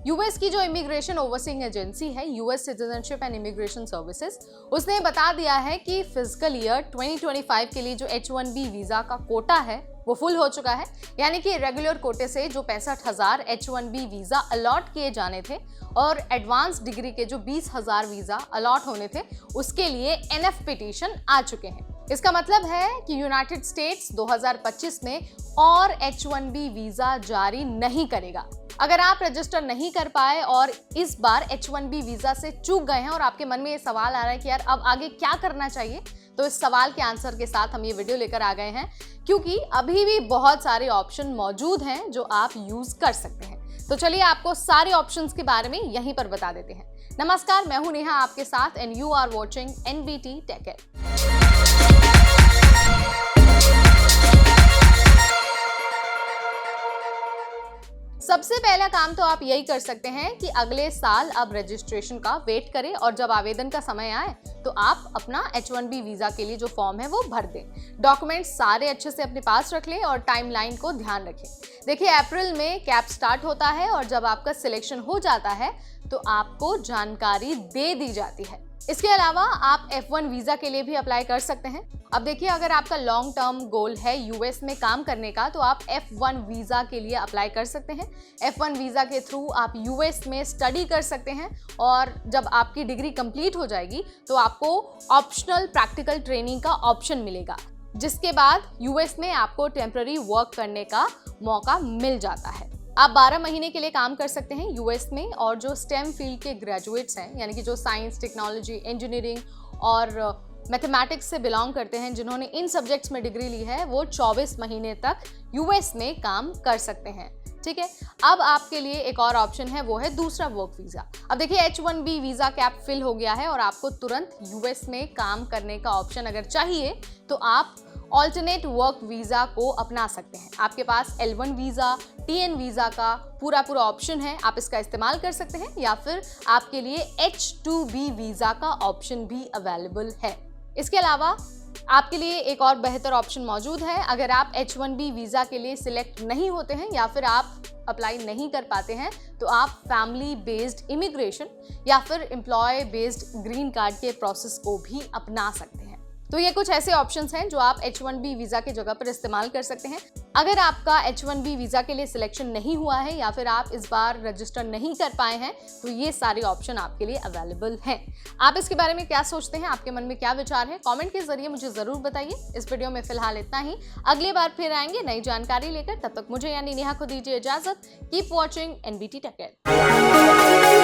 US की जो immigration overseeing agency है, US citizenship and immigration services, उसने बता दिया है कि फिजिकल ईयर 2025 के लिए जो H1B वीजा का कोटा है वो फुल हो चुका है। यानी कि रेगुलर कोटे से जो 65,000 H1B वीजा अलॉट किए जाने थे और एडवांस डिग्री के जो 20,000 वीजा अलॉट होने थे, उसके लिए NF पिटीशन आ चुके हैं। इसका मतलब है कि यूनाइटेड स्टेट्स 2025 में और H1B वीजा जारी नहीं करेगा। अगर आप रजिस्टर नहीं कर पाए और इस बार H1B वीजा से चूक गए हैं और आपके मन में ये सवाल आ रहा है कि यार अब आगे क्या करना चाहिए, तो इस सवाल के आंसर के साथ हम ये वीडियो लेकर आ गए हैं, क्योंकि अभी भी बहुत सारे ऑप्शन मौजूद हैं जो आप यूज कर सकते हैं। तो चलिए आपको सारे ऑप्शंस के बारे में यहीं पर बता देते हैं। नमस्कार, मैं हूं नेहा आपके साथ and you are watching NBT Tech Ed। सबसे पहला काम तो आप यही कर सकते हैं कि अगले साल अब रजिस्ट्रेशन का वेट करें और जब आवेदन का समय आए तो आप अपना H1B वीजा के लिए जो फॉर्म है वो भर दें। डॉक्यूमेंट्स सारे अच्छे से अपने पास रख लें और टाइमलाइन को ध्यान रखें। देखिए, अप्रैल में कैप स्टार्ट होता है और जब आपका सिलेक्शन हो जाता है तो आपको जानकारी दे दी जाती है। इसके अलावा आप F1 वीजा के लिए भी अप्लाई कर सकते हैं। अब देखिए, अगर आपका लॉन्ग टर्म गोल है यूएस में काम करने का तो आप F1 वीजा के लिए अप्लाई कर सकते हैं। F1 वीजा के थ्रू आप यूएस में स्टडी कर सकते हैं और जब आपकी डिग्री कंप्लीट हो जाएगी तो आपको ऑप्शनल प्रैक्टिकल ट्रेनिंग का ऑप्शन मिलेगा, जिसके बाद यूएस में आपको टेम्पररी वर्क करने का मौका मिल जाता है। आप 12 महीने के लिए काम कर सकते हैं यूएस में और जो स्टेम फील्ड के ग्रेजुएट्स हैं, यानी कि जो साइंस, टेक्नोलॉजी, इंजीनियरिंग और मैथमेटिक्स से बिलोंग करते हैं, जिन्होंने इन सब्जेक्ट्स में डिग्री ली है, वो 24 महीने तक यूएस में काम कर सकते हैं। ठीक है, अब आपके लिए एक और ऑप्शन है, वो है दूसरा वर्क वीजा। अब देखिए, H1B वीजा कैप फिल हो गया है और आपको तुरंत यूएस में काम करने का ऑप्शन अगर चाहिए तो आप ऑल्टरनेट वर्क वीजा को अपना सकते हैं। आपके पास L1 वीजा, TN वीजा का पूरा ऑप्शन है, आप इसका इस्तेमाल कर सकते हैं, या फिर आपके लिए H2B वीजा का ऑप्शन भी अवेलेबल है। इसके अलावा आपके लिए एक और बेहतर ऑप्शन मौजूद है। अगर आप H1B वीजा के लिए सिलेक्ट नहीं होते हैं या फिर आप अप्लाई नहीं कर पाते हैं तो आप फैमिली बेस्ड इमिग्रेशन या फिर एम्प्लॉय बेस्ड ग्रीन कार्ड के प्रोसेस को भी अपना सकते हैं। तो ये कुछ ऐसे ऑप्शंस हैं जो आप H1B वीजा के जगह पर इस्तेमाल कर सकते हैं। अगर आपका H1B वीजा के लिए सिलेक्शन नहीं हुआ है या फिर आप इस बार रजिस्टर नहीं कर पाए हैं तो ये सारे ऑप्शन आपके लिए अवेलेबल हैं। आप इसके बारे में क्या सोचते हैं, आपके मन में क्या विचार है, कमेंट के जरिए मुझे जरूर बताइए। इस वीडियो में फिलहाल इतना ही। अगली बार फिर आएंगे नई जानकारी लेकर। तब तक मुझे यानी नेहा को दीजिए इजाजत। Keep watching NBT Tech Ed।